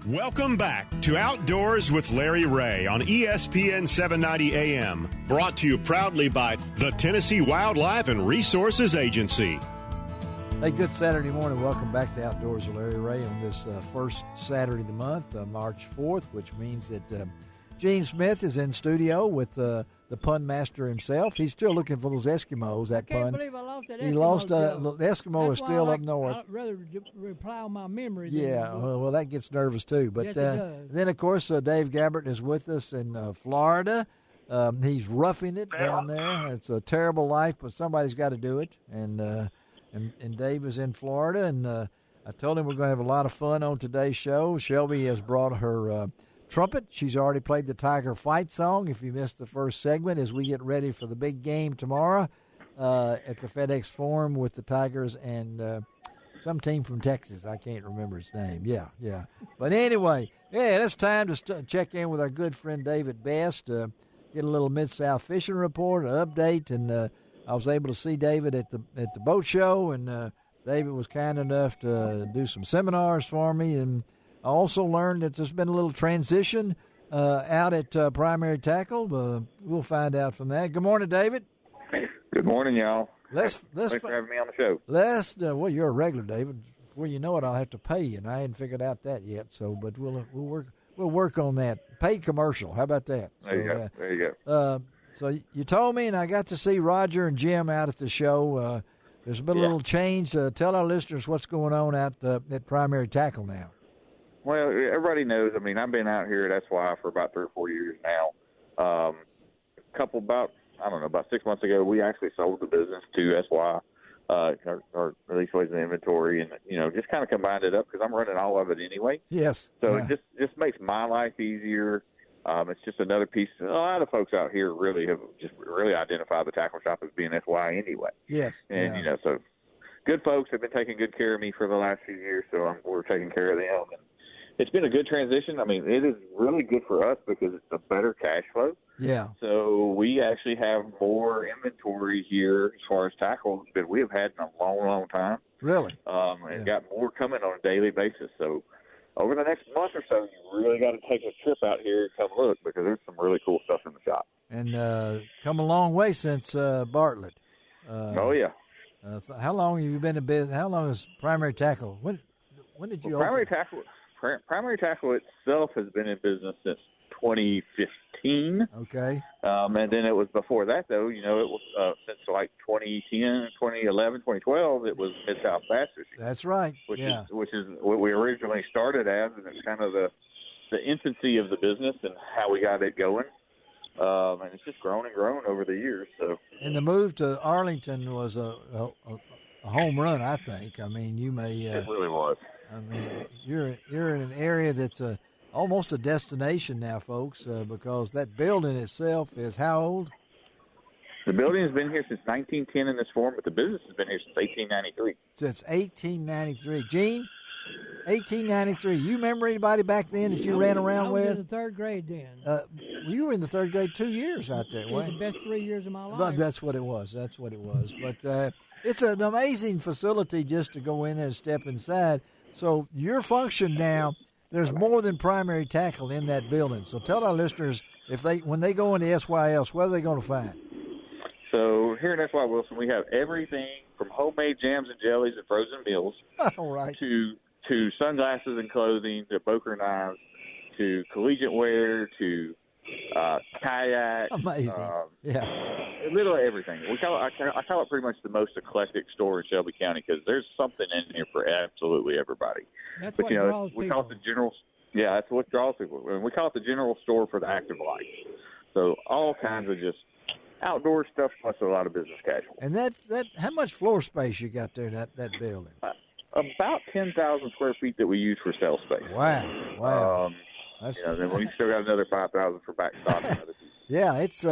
Welcome back to Outdoors with Larry Ray on ESPN 790 AM. Brought to you proudly by the Tennessee Wildlife and Resources Agency. Hey, good Saturday morning. Welcome back to Outdoors with Larry Ray on this first Saturday of the month, March 4th, which means that Gene Smith is in studio with the pun master himself. He's still looking for those Eskimos, that pun. I can't believe I lost that Eskimo. He lost the Eskimo. That's is still why up north. I'd rather reply on my memory. Yeah, well, that gets nervous too. But yes, it does. Then, of course, Dave Gabbert is with us in Florida. He's roughing it down there. It's a terrible life, but somebody's got to do it. And Dave is in Florida, and I told him we're going to have a lot of fun on today's show. Shelby has brought her trumpet. She's already played the Tiger Fight song, if you missed the first segment, as we get ready for the big game tomorrow at the FedEx Forum with the Tigers and some team from Texas. I can't remember its name. Yeah. But anyway, it's time to check in with our good friend David Best, get a little Mid-South fishing report, an update, and I was able to see David at the boat show, and David was kind enough to do some seminars for me, and I also learned that there's been a little transition out at Primary Tackle. We'll find out from that. Good morning, David. Good morning, y'all. Thanks for having me on the show. Well, you're a regular, David. Before you know it, I'll have to pay you, and I hadn't figured out that yet. So, but we'll work on that. Paid commercial. How about that? There you go. So you told me, and I got to see Roger and Jim out at the show. There's been a little change. Tell our listeners what's going on out at Primary Tackle now. Well, everybody knows. I mean, I've been out here at SY for about 3 or 4 years now. About 6 months ago, we actually sold the business to SY, or at least was in inventory, and just kind of combined it up because I'm running all of it anyway. Yes. So it just makes my life easier. It's just another piece. A lot of folks out here really have just really identified the tackle shop as being SY anyway. Yes. And so good folks have been taking good care of me for the last few years, so we're taking care of them. And it's been a good transition. I mean, it is really good for us because it's a better cash flow. Yeah. So we actually have more inventory here as far as tackles than we have had in a long, long time. Really? And got more coming on a daily basis. So over the next month or so, you really got to take a trip out here and come look because there's some really cool stuff in the shop. And come a long way since Bartlett. Oh, yeah. How long have you been in business? How long is Primary Tackle? When did you open? Primary Tackle itself has been in business since 2015. Okay. And then it was before that, though, it was since like 2010, 2011, 2012, it was Mid-South Bass Fishing. That's right. Which is what we originally started as, and it's kind of the infancy of the business and how we got it going. And it's just grown and grown over the years. So. And the move to Arlington was a home run, I think. I mean, you may. It really was. I mean, you're in an area that's almost a destination now, folks, because that building itself is how old? The building has been here since 1910 in this form, but the business has been here since 1893. Since 1893. Gene, 1893. You remember anybody back then that you ran around with? I was in the third grade then. You were in the third grade 2 years out there, It was the best 3 years of my life. But that's what it was. But it's an amazing facility just to go in and step inside. So your function now, there's more than Primary Tackle in that building. So tell our listeners, when they go into SYLs, what are they going to find? So here in SY Wilson, we have everything from homemade jams and jellies and frozen meals All right. to sunglasses and clothing, to Boker knives, to collegiate wear, to kayak. Amazing. Literally everything. I call it pretty much the most eclectic store in Shelby County because there's something in here for absolutely everybody. That's what draws people. We call it the general. Yeah, that's what draws people. And we call it the general store for the active life. So all kinds of just outdoor stuff plus a lot of business casual. And that how much floor space you got there in that building? About 10,000 square feet that we use for sale space. Wow. Then we still got another 5,000 for backstop. Yeah, it's.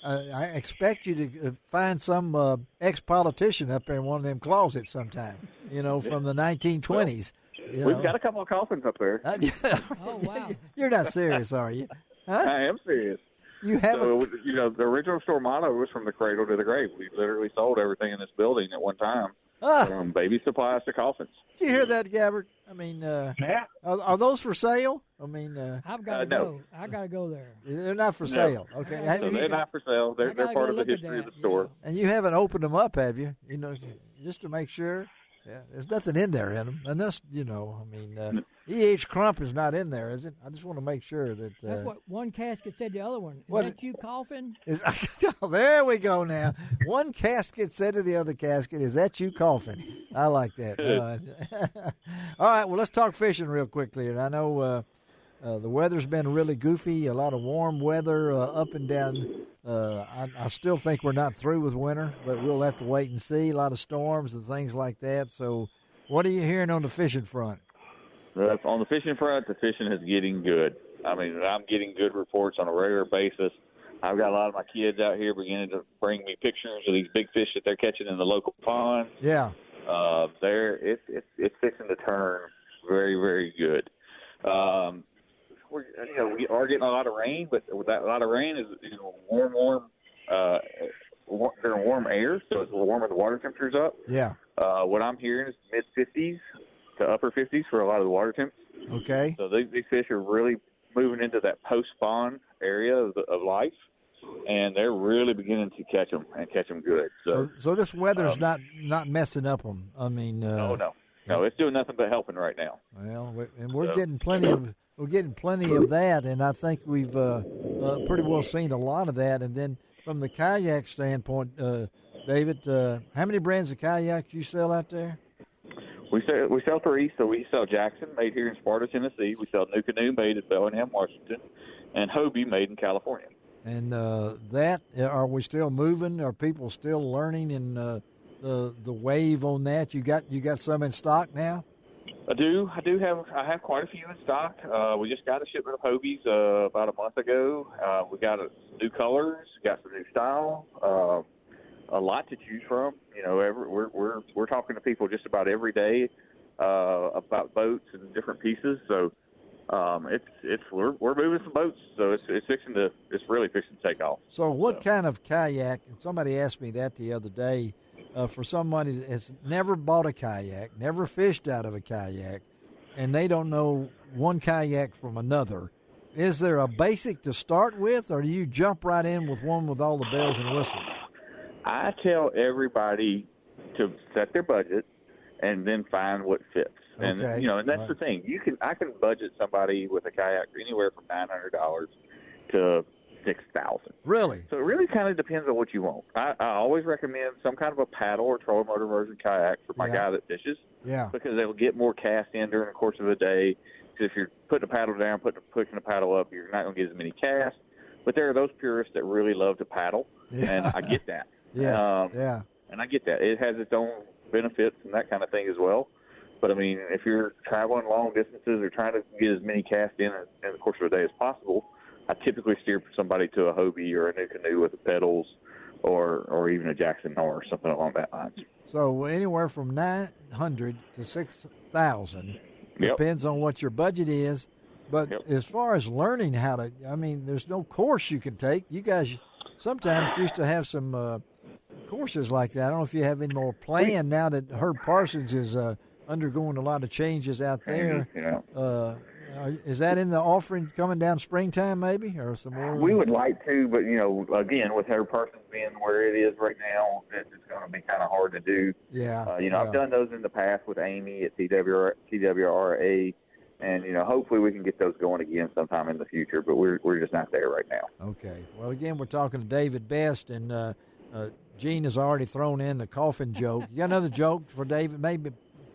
I expect you to find some ex-politician up there in one of them closets sometime. From the 1920s. We've got a couple of coffins up there. Oh wow! You're not serious, are you? Huh? I am serious. You have the original store motto was from the cradle to the grave. We literally sold everything in this building at one time from baby supplies to coffins. Did you hear that, Gabbert? I mean, are those for sale? I mean, I've got to go. I got to go there. They're not for sale. Okay, so they're not for sale. They're part of the history of the store. And you haven't opened them up, have you? You know, just to make sure. Yeah, there's nothing in there in them, and that's E.H. Crump is not in there, is it? I just want to make sure that. That's what one casket said to the other one. Is that you coughing? There we go now. One casket said to the other casket, "Is that you coughing?" I like that. All right, well, let's talk fishing real quickly. And I know the weather's been really goofy. A lot of warm weather up and down. I still think we're not through with winter, but we'll have to wait and see. A lot of storms and things like that. So, what are you hearing on the fishing front? On the fishing front, the fishing is getting good. I mean, I'm getting good reports on a regular basis. I've got a lot of my kids out here beginning to bring me pictures of these big fish that they're catching in the local pond. Yeah. It's fixing to turn very, very good. We are getting a lot of rain, but with that, a lot of rain is warm air, so it's warming the water temperatures up. Yeah. What I'm hearing is mid-50s to upper 50s for a lot of the water temps. Okay. So these fish are really moving into that post-spawn area of life, and they're really beginning to catch them good. So this weather's not messing up them. I mean, no, it's doing nothing but helping right now. Well, we're getting plenty of. We're getting plenty of that, and I think we've pretty well seen a lot of that. And then from the kayak standpoint, David, how many brands of kayaks you sell out there? We sell 3. So we sell Jackson, made here in Sparta, Tennessee. We sell New Canoe, made at Bellingham, Washington, and Hobie, made in California. And are we still moving? Are people still learning in the wave on that? You got some in stock now? I have quite a few in stock. We just got a shipment of Hobies about a month ago. We got new colors, got some new style, a lot to choose from. You know, we're talking to people just about every day about boats and different pieces. So we're moving some boats. So it's really fixing to take off. So what kind of kayak? And somebody asked me that the other day. For somebody that has never bought a kayak, never fished out of a kayak, and they don't know one kayak from another, is there a basic to start with, or do you jump right in with one with all the bells and whistles? I tell everybody to set their budget and then find what fits. And okay. And that's the thing. I can budget somebody with a kayak anywhere from $900 to $6,000. Really? So it really kind of depends on what you want. I always recommend some kind of a paddle or trolling motor version kayak for my guy that fishes. Yeah. Because they'll get more cast in during the course of the day. Because if you're putting a paddle down, pushing the paddle up, you're not going to get as many casts. But there are those purists that really love to paddle, and I get that. Yes. And I get that. It has its own benefits and that kind of thing as well. But, I mean, if you're traveling long distances or trying to get as many casts in the course of the day as possible, I typically steer somebody to a Hobie or a New Canoe with the pedals or even a Jackson or something along that line. So anywhere from $900 to $6,000 depends on what your budget is. But as far as learning how to, there's no course you can take. You guys sometimes used to have some courses like that. I don't know if you have any more planned now that Herb Parsons is undergoing a lot of changes out there. Is that in the offering coming down springtime, maybe, or some more? We would like to, but again, with Herb Parsons being where it is right now, it's going to be kind of hard to do. Yeah. I've done those in the past with Amy at TWRA, and hopefully we can get those going again sometime in the future. But we're just not there right now. Okay. Well, again, we're talking to David Best, and Gene has already thrown in the coffin joke. You got another joke for David? Maybe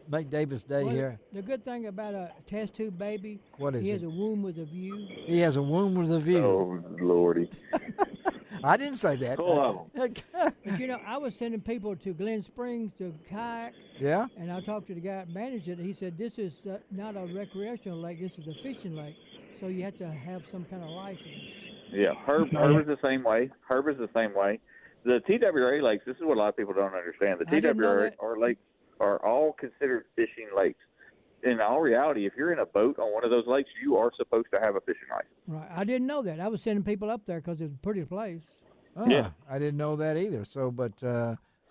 make David's day here. The good thing about a test tube baby, what is he has a womb with a view. He has a womb with a view. Oh, Lordy. I didn't say that. Cool. But I was sending people to Glen Springs to kayak. Yeah. And I talked to the guy that managed it. He said, this is not a recreational lake. This is a fishing lake. So you have to have some kind of license. Yeah, Herb is the same way. The TWRA lakes, this is what a lot of people don't understand. The TWRA lakes are all considered fishing lakes. In all reality, if you're in a boat on one of those lakes, you are supposed to have a fishing license. Right. I didn't know that. I was sending people up there because it's a pretty place. Oh, yeah. I didn't know that either. So, but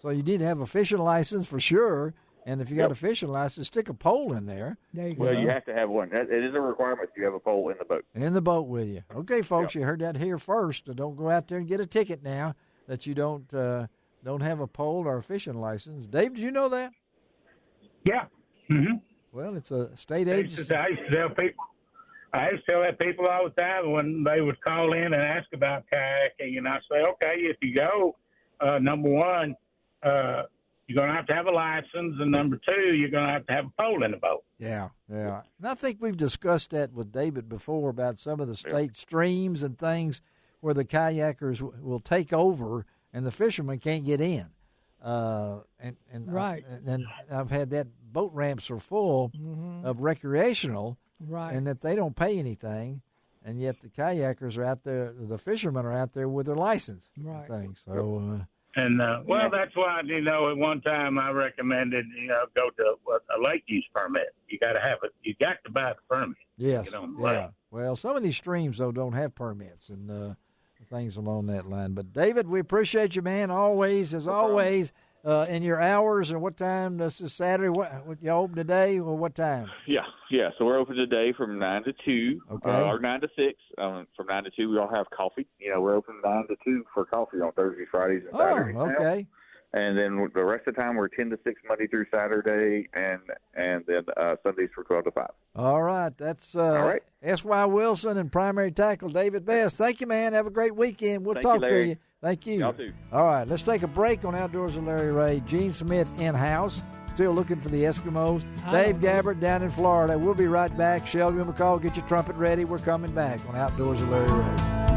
So you need to have a fishing license for sure. And if you got a fishing license, stick a pole in there. There you go. Well, you have to have one. It is a requirement you have a pole in the boat. In the boat with you. Okay, folks, you heard that here first. Don't go out there and get a ticket now that you don't have a pole or a fishing license. Dave, did you know that? Yeah. Mm-hmm. Well, it's a state agency. I used to tell that people all the time when they would call in and ask about kayaking, and I say, okay, if you go, number one, you're going to have a license, and number two, you're going to have a pole in the boat. Yeah. And I think we've discussed that with David before about some of the state streams and things where the kayakers will take over and the fishermen can't get in. Right. And I've had that boat ramps are full of recreational, right, and that they don't pay anything, and yet the kayakers are out there, the fishermen are out there with their license. Right. And things. So. That's why, at one time I recommended, go to a lake use permit. You got to have it. You got to buy the permit. Yes. Well, some of these streams, though, don't have permits and things along that line. But, David, we appreciate you, man, always, as always, in your hours. And what time? This is Saturday. What you open today or what time? Yeah. So we're open today from 9 to 2, or 9 to 6. From 9 to 2, we all have coffee. We're open 9 to 2 for coffee on Thursdays, Fridays, and Saturdays. Oh, okay. Now. And then the rest of the time, we're 10 to 6 Monday through Saturday, and then Sundays for 12 to 5. All right. That's all right. S.Y. Wilson and primary tackle David Best. Thank you, man. Have a great weekend. We'll talk to you. Thank you. Y'all too. All right. Let's take a break on Outdoors with Larry Ray. Gene Smith in-house. Still looking for the Eskimos. Dave Gabbert down in Florida. We'll be right back. Shelby McCall, get your trumpet ready. We're coming back on Outdoors with Larry Ray.